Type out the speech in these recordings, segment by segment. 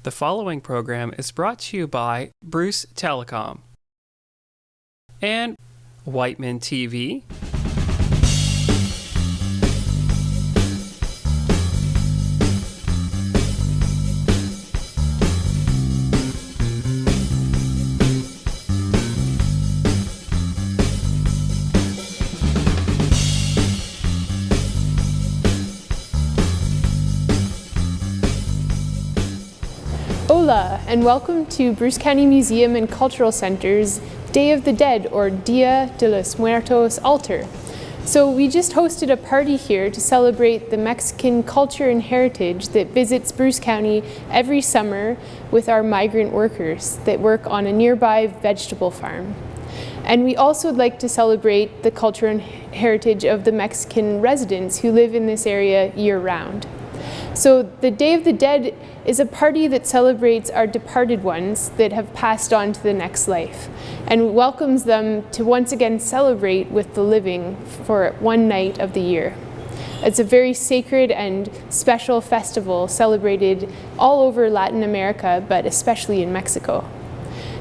The following program is brought to you by Bruce Telecom and Whiteman TV. Hola, and welcome to Bruce County Museum and Cultural Center's Day of the Dead, or Dia de los Muertos altar. So we just hosted a party here to celebrate the Mexican culture and heritage that visits Bruce County every summer with our migrant workers that work on a nearby vegetable farm. And we also would like to celebrate the culture and heritage of the Mexican residents who live in this area year-round. So the Day of the Dead is a party that celebrates our departed ones that have passed on to the next life and welcomes them to once again celebrate with the living for one night of the year. It's a very sacred and special festival celebrated all over Latin America, but especially in Mexico.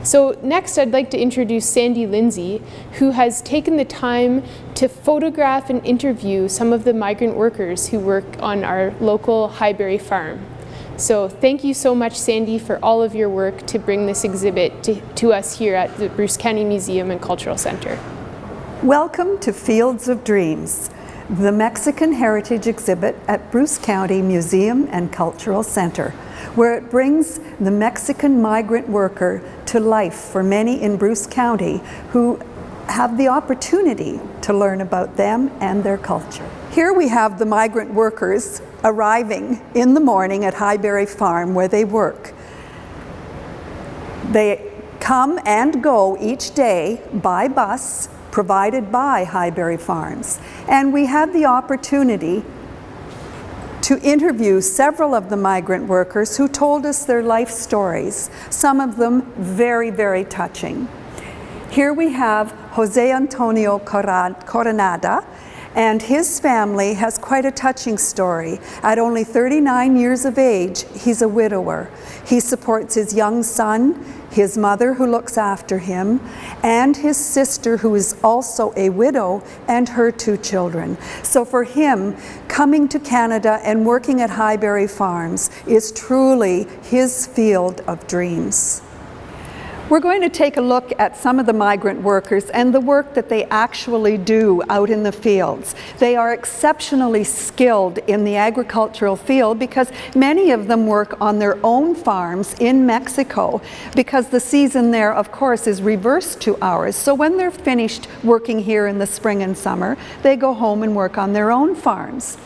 So next I'd like to introduce Sandy Lindsay, who has taken the time to photograph and interview some of the migrant workers who work on our local Highbury farm. So thank you so much, Sandy, for all of your work to bring this exhibit to us here at the Bruce County Museum and Cultural Center. Welcome to Fields of Dreams, the Mexican Heritage exhibit at Bruce County Museum and Cultural Center, where it brings the Mexican migrant worker to life for many in Bruce County who have the opportunity to learn about them and their culture. Here we have the migrant workers arriving in the morning at Highbury Farm where they work. They come and go each day by bus provided by Highbury Farms. And we had the opportunity to interview several of the migrant workers who told us their life stories, some of them very, very touching. Here we have Jose Antonio Coronada, and his family has quite a touching story. At only 39 years of age, he's a widower. He supports his young son, his mother who looks after him, and his sister who is also a widow, and her 2 children. So for him, coming to Canada and working at Highbury Farms is truly his field of dreams. We're going to take a look at some of the migrant workers and the work that they actually do out in the fields. They are exceptionally skilled in the agricultural field because many of them work on their own farms in Mexico, because the season there, of course, is reversed to ours. So when they're finished working here in the spring and summer, they go home and work on their own farms.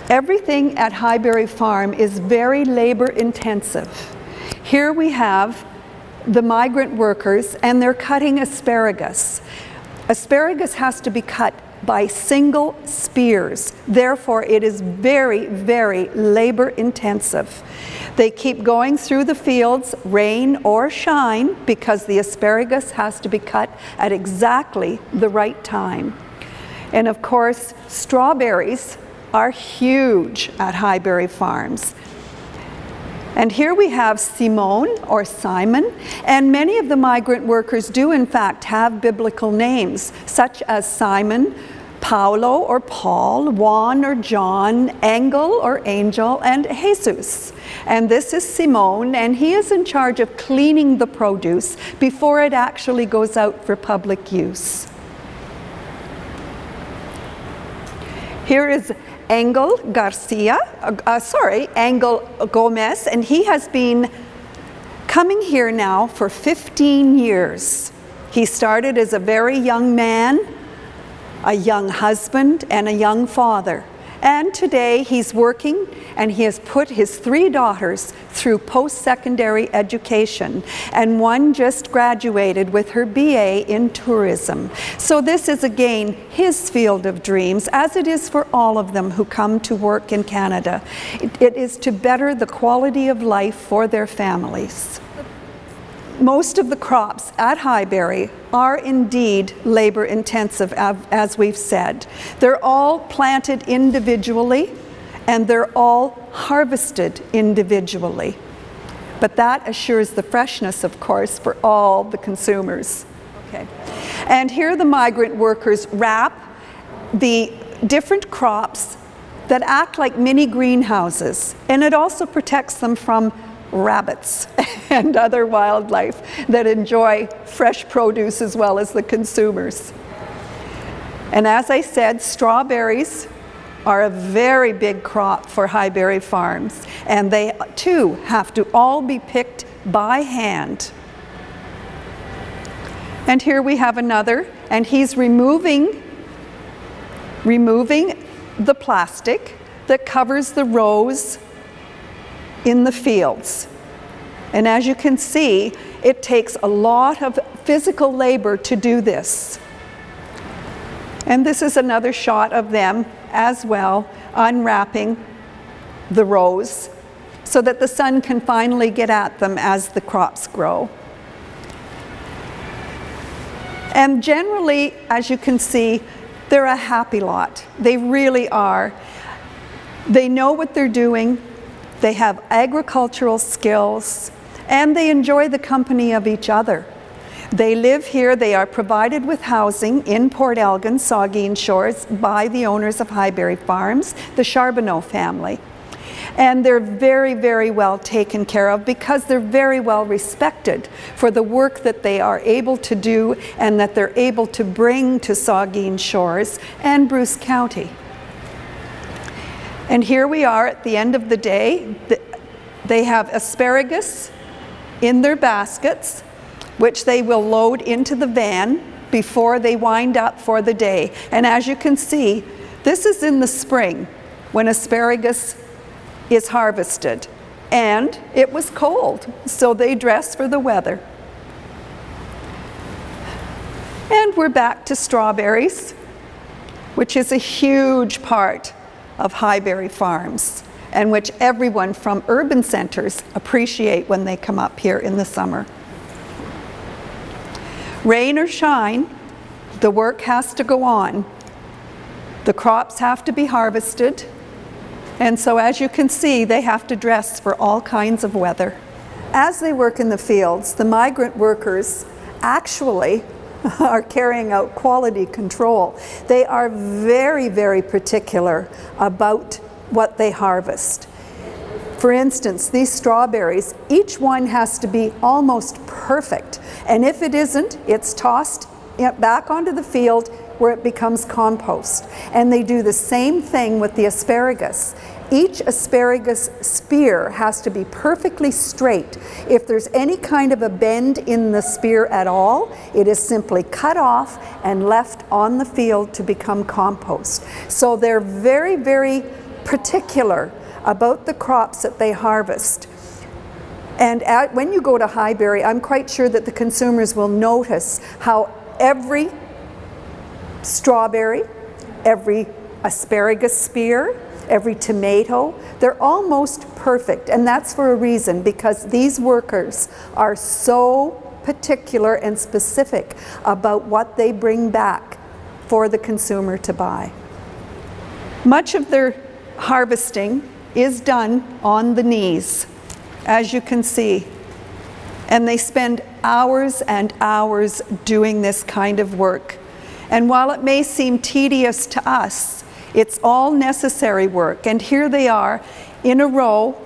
Everything at Highbury Farm is very labor intensive. Here we have the migrant workers, and they're cutting asparagus. Asparagus has to be cut by single spears. Therefore, it is very, very labor intensive. They keep going through the fields, rain or shine, because the asparagus has to be cut at exactly the right time. And of course, strawberries are huge at Highbury Farms. And here we have Simone, or Simon, and many of the migrant workers do in fact have biblical names, such as Simon, Paulo or Paul, Juan or John, Engel or Angel, and Jesus. And this is Simone, and he is in charge of cleaning the produce before it actually goes out for public use. Here is Engel Gomez, and he has been coming here now for 15 years. He started as a very young man, a young husband, and a young father. And today he's working, and he has put his 3 daughters through post-secondary education, and one just graduated with her BA in tourism. So this is again his field of dreams, as it is for all of them who come to work in Canada. It is to better the quality of life for their families. Most of the crops at Highbury are indeed labor intensive, as we've said. They're all planted individually, and they're all harvested individually. But that assures the freshness, of course, for all the consumers. Okay. And here the migrant workers wrap the different crops that act like mini greenhouses, and it also protects them from rabbits and other wildlife that enjoy fresh produce as well as the consumers. And as I said, strawberries are a very big crop for Highbury farms, and they too have to all be picked by hand. And here we have another, and he's removing the plastic that covers the rows in the fields. And as you can see, it takes a lot of physical labor to do this. And this is another shot of them as well, unwrapping the rows so that the sun can finally get at them as the crops grow. And generally, as you can see, they're a happy lot. They really are. They know what they're doing, they have agricultural skills, and they enjoy the company of each other. They live here, they are provided with housing in Port Elgin, Saugeen Shores, by the owners of Highbury Farms, the Charbonneau family. And they're very, very well taken care of because they're very well respected for the work that they are able to do and that they're able to bring to Saugeen Shores and Bruce County. And here we are at the end of the day. They have asparagus in their baskets, which they will load into the van before they wind up for the day. And as you can see, this is in the spring when asparagus is harvested, and it was cold, so they dress for the weather. And we're back to strawberries, which is a huge part of Highbury Farms, and which everyone from urban centers appreciate when they come up here in the summer. Rain or shine, the work has to go on. The crops have to be harvested, and so as you can see, they have to dress for all kinds of weather. As they work in the fields, the migrant workers actually are carrying out quality control. They are very, very particular about what they harvest. For instance, these strawberries, each one has to be almost perfect. And if it isn't, it's tossed back onto the field where it becomes compost. And they do the same thing with the asparagus. Each asparagus spear has to be perfectly straight. If there's any kind of a bend in the spear at all, it is simply cut off and left on the field to become compost. So they're very, very particular about the crops that they harvest. And when you go to Highbury, I'm quite sure that the consumers will notice how every strawberry, every asparagus spear, every tomato, they're almost perfect. And that's for a reason, because these workers are so particular and specific about what they bring back for the consumer to buy. Much of their harvesting is done on the knees, as you can see. And they spend hours and hours doing this kind of work. And while it may seem tedious to us, it's all necessary work. And here they are in a row.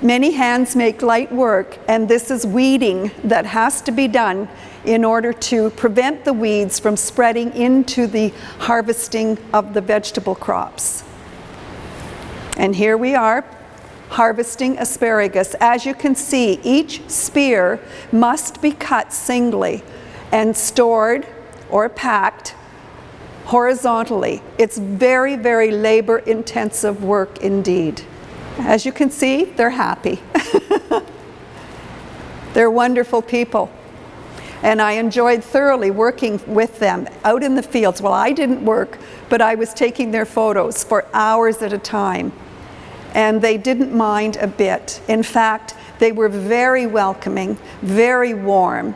Many hands make light work, and this is weeding that has to be done in order to prevent the weeds from spreading into the harvesting of the vegetable crops. And here we are harvesting asparagus. As you can see, each spear must be cut singly and stored or packed horizontally. It's very, very labor-intensive work indeed. As you can see, they're happy. They're wonderful people. And I enjoyed thoroughly working with them out in the fields. Well, I didn't work, but I was taking their photos for hours at a time. And they didn't mind a bit. In fact, they were very welcoming, very warm.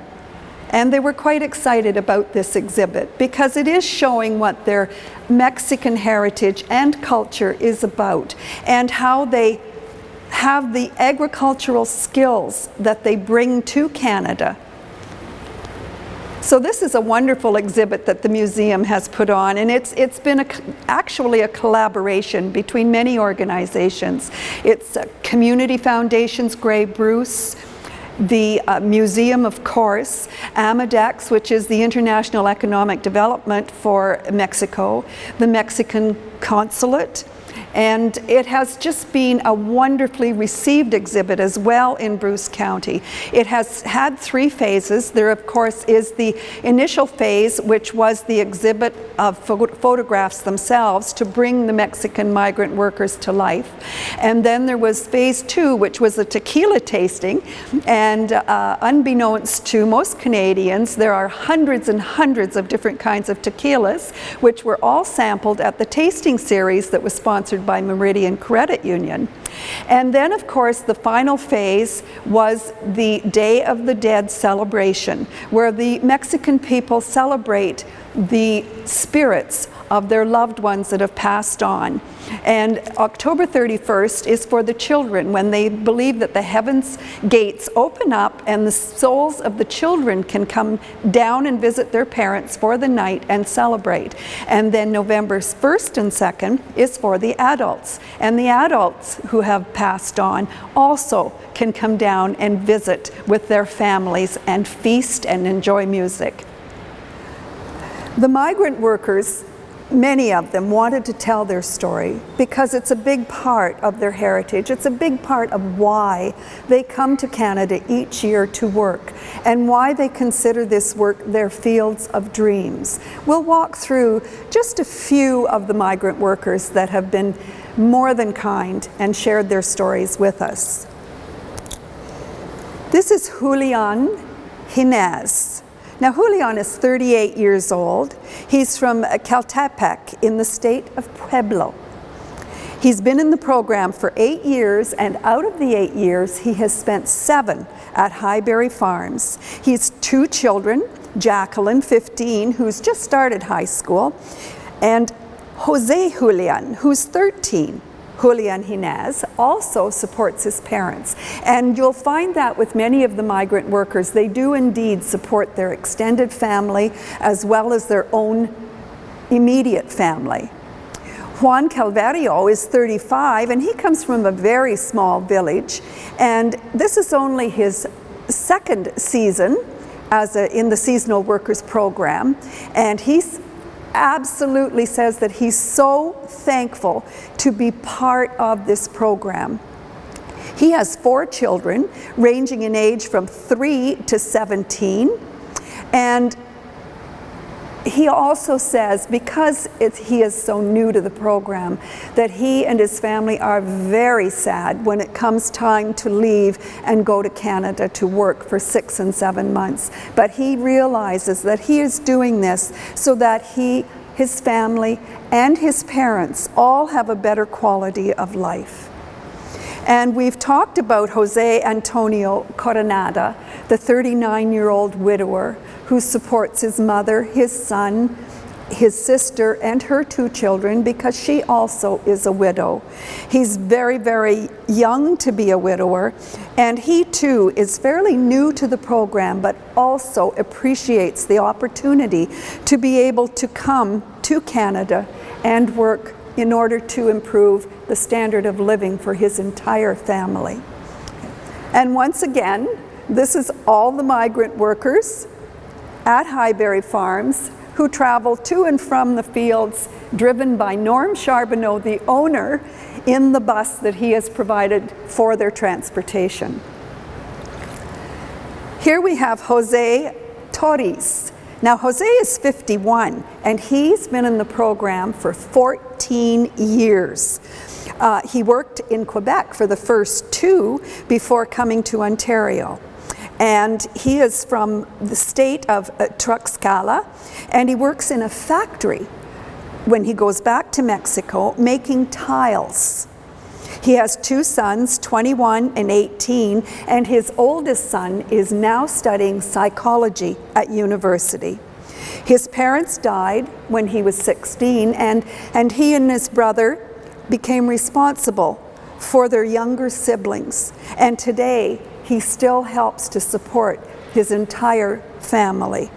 And they were quite excited about this exhibit because it is showing what their Mexican heritage and culture is about, and how they have the agricultural skills that they bring to Canada. So this is a wonderful exhibit that the museum has put on, and it's been actually a collaboration between many organizations. It's Community Foundations Grey Bruce, the museum, of course, AMEDEX, which is the International Economic Development for Mexico, the Mexican Consulate, and it has just been a wonderfully received exhibit as well in Bruce County. It has had 3 phases. There, of course, is the initial phase, which was the exhibit of photographs themselves to bring the Mexican migrant workers to life. And then there was phase 2, which was a tequila tasting. And unbeknownst to most Canadians, there are hundreds and hundreds of different kinds of tequilas, which were all sampled at the tasting series that was sponsored by Meridian Credit Union. And then, of course, the final phase was the Day of the Dead celebration, where the Mexican people celebrate the spirits of their loved ones that have passed on. And October 31st is for the children, when they believe that the heavens gates open up and the souls of the children can come down and visit their parents for the night and celebrate. And then November 1st and 2nd is for the adults. And the adults who have passed on also can come down and visit with their families and feast and enjoy music. The migrant workers, many of them, wanted to tell their story because it's a big part of their heritage. It's a big part of why they come to Canada each year to work and why they consider this work their fields of dreams. We'll walk through just a few of the migrant workers that have been more than kind and shared their stories with us. This is Julian Jinez. Now, Julian is 38 years old. He's from Caltepec in the state of Pueblo. He's been in the program for 8 years, and out of the 8 years, he has spent 7 at Highbury Farms. He's 2 children, Jacqueline, 15, who's just started high school, and Jose Julian, who's 13. Julian Jinez also supports his parents. And you'll find that with many of the migrant workers, they do indeed support their extended family as well as their own immediate family. Juan Calvario is 35, and he comes from a very small village. And this is only his 2nd season in the seasonal workers program. And he's absolutely says that he's so thankful to be part of this program. He has 4 children ranging in age from 3 to 17, and he also says, because he is so new to the program, that he and his family are very sad when it comes time to leave and go to Canada to work for 6 and 7 months. But he realizes that he is doing this so that his family and his parents all have a better quality of life. And we've talked about Jose Antonio Coronada, the 39-year-old widower who supports his mother, his son, his sister, and her 2 children, because she also is a widow. He's very, very young to be a widower, and he too is fairly new to the program, but also appreciates the opportunity to be able to come to Canada and work in order to improve the standard of living for his entire family. And once again, this is all the migrant workers at Highbury Farms who travel to and from the fields, driven by Norm Charbonneau, the owner, in the bus that he has provided for their transportation. Here we have Jose Torres. Now, Jose is 51, and he's been in the program for 14 years. He worked in Quebec for the first 2 before coming to Ontario. And he is from the state of Tlaxcala, and he works in a factory when he goes back to Mexico making tiles. He has 2 sons, 21 and 18, and his oldest son is now studying psychology at university. His parents died when he was 16, and he and his brother became responsible for their younger siblings. And today, he still helps to support his entire family.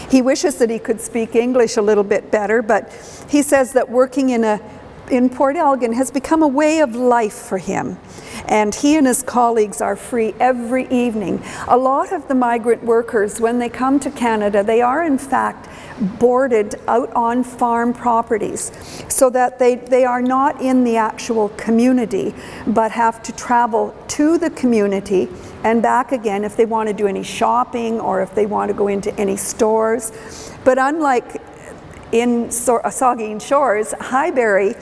He wishes that he could speak English a little bit better, but he says that working in Port Elgin has become a way of life for him. And he and his colleagues are free every evening. A lot of the migrant workers, when they come to Canada, they are in fact boarded out on farm properties, so that they are not in the actual community, but have to travel to the community and back again if they want to do any shopping or if they want to go into any stores. But unlike in Saugeen Shores, Highbury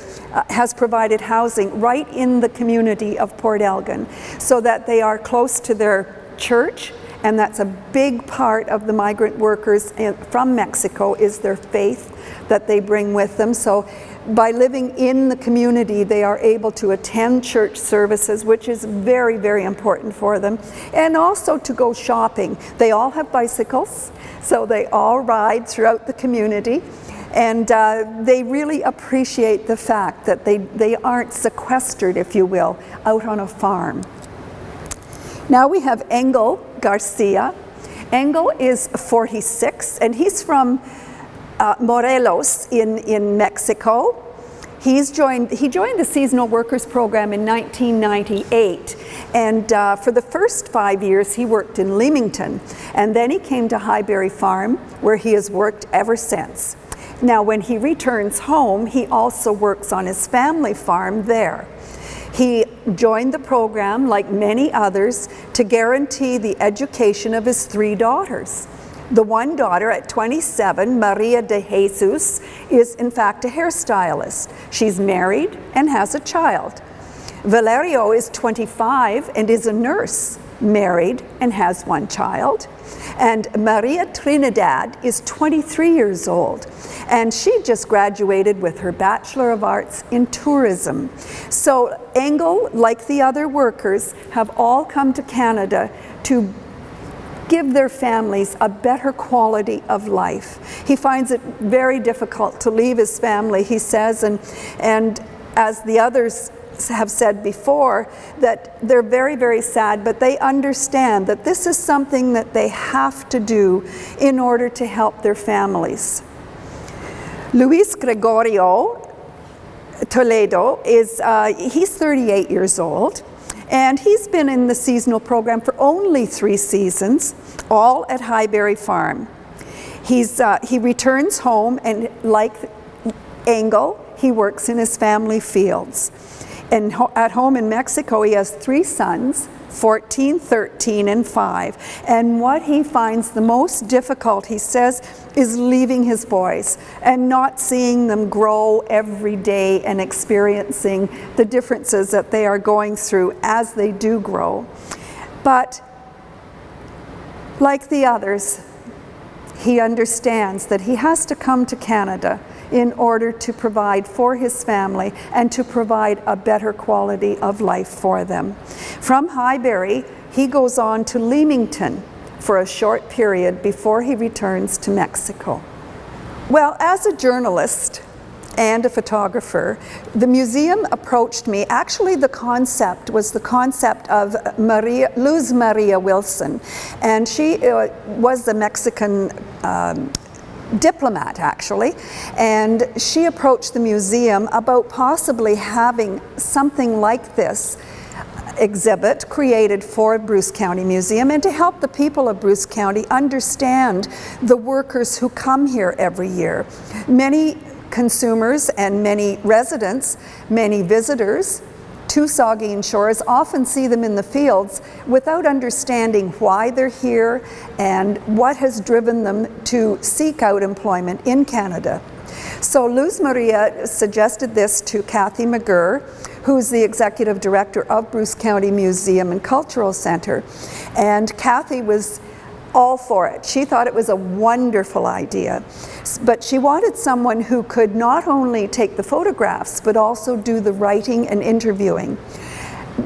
has provided housing right in the community of Port Elgin, so that they are close to their church, and that's a big part of the migrant workers from Mexico, is their faith that they bring with them. So by living in the community, they are able to attend church services, which is very, very important for them, and also to go shopping. They all have bicycles, so they all ride throughout the community. And they really appreciate the fact that they aren't sequestered, if you will, out on a farm. Now we have Engel Garcia. Engel is 46, and he's from Morelos in Mexico. He joined the Seasonal Workers Program in 1998, and for the first 5 years he worked in Leamington, and then he came to Highbury Farm, where he has worked ever since. Now, when he returns home, he also works on his family farm there. He joined the program, like many others, to guarantee the education of his 3 daughters. The one daughter at 27, Maria de Jesus, is in fact a hairstylist. She's married and has a child. Valerio is 25 and is a nurse, married and has 1 child. And Maria Trinidad is 23 years old, and she just graduated with her Bachelor of Arts in Tourism. So Engel, like the other workers, have all come to Canada to give their families a better quality of life. He finds it very difficult to leave his family, he says, and as the others have said before, that they're very, very sad, but they understand that this is something that they have to do in order to help their families. Luis Gregorio Toledo he's 38 years old, and he's been in the seasonal program for only 3 seasons, all at Highbury Farm. He returns home, and like Engel, he works in his family fields. And at home in Mexico, he has 3 sons, 14, 13, and 5. And what he finds the most difficult, he says, is leaving his boys and not seeing them grow every day and experiencing the differences that they are going through as they do grow. But like the others, he understands that he has to come to Canada in order to provide for his family and to provide a better quality of life for them. From Highbury, he goes on to Leamington for a short period before he returns to Mexico. Well, as a journalist and a photographer, the museum approached me. Actually, the concept was the concept of Luz Maria Wilson, and she was the Mexican diplomat, actually, and she approached the museum about possibly having something like this exhibit created for Bruce County Museum, and to help the people of Bruce County understand the workers who come here every year. Many consumers and many residents, many visitors to Saugeen Shores often see them in the fields without understanding why they're here and what has driven them to seek out employment in Canada. So Luz Maria suggested this to Kathy McGurr, who's the executive director of Bruce County Museum and Cultural Center, and Kathy was all for it. She thought it was a wonderful idea, but she wanted someone who could not only take the photographs but also do the writing and interviewing.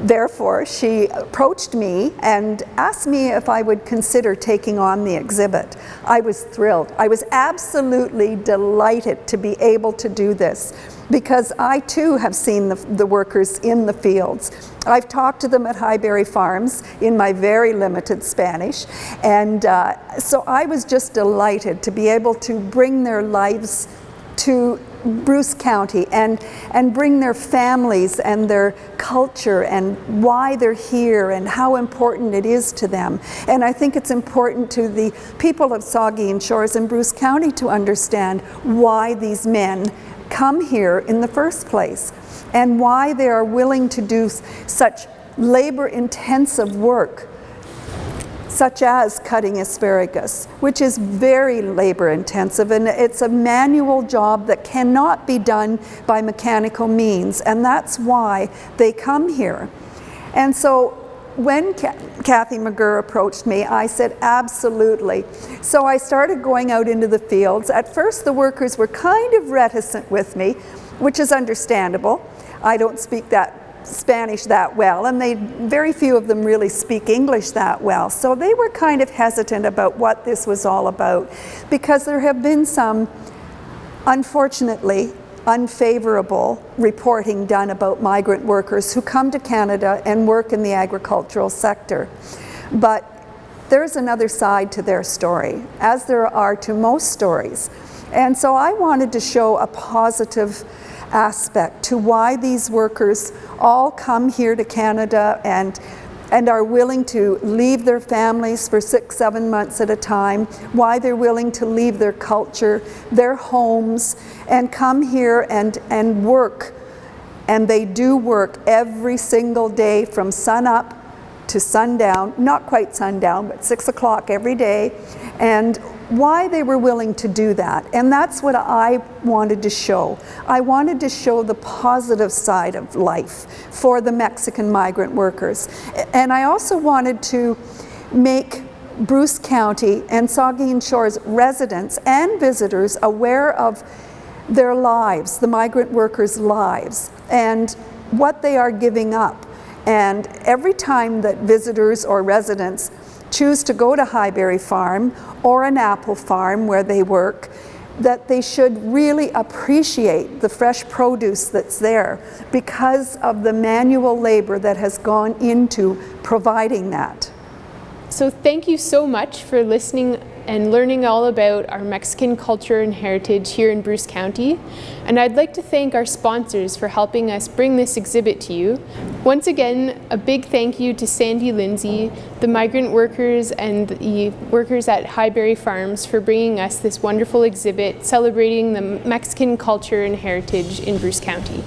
therefore, she approached me and asked me if I would consider taking on the exhibit. I was thrilled. I was absolutely delighted to be able to do this because I too have seen the workers in the fields. I've talked to them at Highbury Farms in my very limited Spanish, and so I was just delighted to be able to bring their lives to Bruce County and bring their families and their culture and why they're here and how important it is to them. And I think it's important to the people of Saugeen Shores and Bruce County to understand why these men come here in the first place and why they are willing to do such labor-intensive work, such as cutting asparagus, which is very labor intensive, and it's a manual job that cannot be done by mechanical means, and that's why they come here. And so when Kathy McGurr approached me, I said absolutely. So I started going out into the fields. At first the workers were kind of reticent with me, which is understandable. I don't speak that Spanish that well, and very few of them really speak English that well. So they were kind of hesitant about what this was all about, because there have been some, unfortunately, unfavorable reporting done about migrant workers who come to Canada and work in the agricultural sector. But there's another side to their story, as there are to most stories. And so I wanted to show a positive aspect to why these workers all come here to Canada and are willing to leave their families for 6-7 months at a time, why they're willing to leave their culture, their homes, and come here and work. And they do work every single day from sun up to sundown, not quite sundown, but 6 o'clock every day, and why they were willing to do that. And that's what I wanted to show. I wanted to show the positive side of life for the Mexican migrant workers. And I also wanted to make Bruce County and Saugeen Shores residents and visitors aware of their lives, the migrant workers' lives, and what they are giving up. And every time that visitors or residents choose to go to Highbury Farm or an apple farm where they work, that they should really appreciate the fresh produce that's there because of the manual labor that has gone into providing that. So thank you so much for listening and learning all about our Mexican culture and heritage here in Bruce County. And I'd like to thank our sponsors for helping us bring this exhibit to you. Once again, a big thank you to Sandy Lindsay, the migrant workers and the workers at Highbury Farms for bringing us this wonderful exhibit celebrating the Mexican culture and heritage in Bruce County.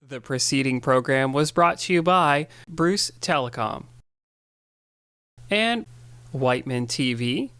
The preceding program was brought to you by Bruce Telecom and Whiteman TV